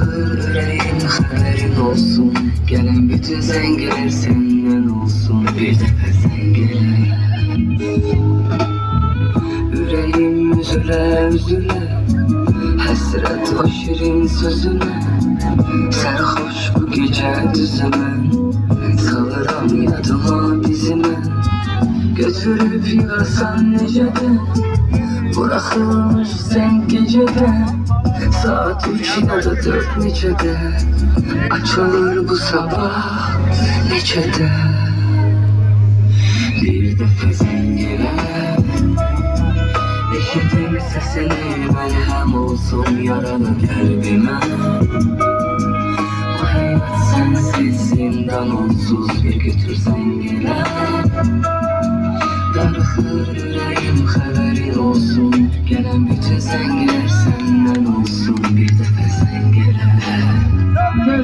Darıxır ürəyim xəbərin olsun. Gələn bütün zəngələr səndən olsun. Bir dəfə zəng elə. Ürəyim üzülə üzülə, həsrət o şirin sözünə. Sərxoş bu gecə düzümən, salıram yadıma bizimə. Götürüb yığarsan necədə, buraxılmış zəng gecədə. Saat 3 ya da 4 neçədə, açılır bu sabah neçədə. Bir dəfə zəng elə, eşidim səsini, məlhəm olsun yaralı qəlbimə. Bu həyat sənsiz zindan onsuz, bir götür zəng elə. Darıxır ürəyim xəbərin olsun. Gələn bütün zəngələr səndən olsun. Bir dəfə zəng elə.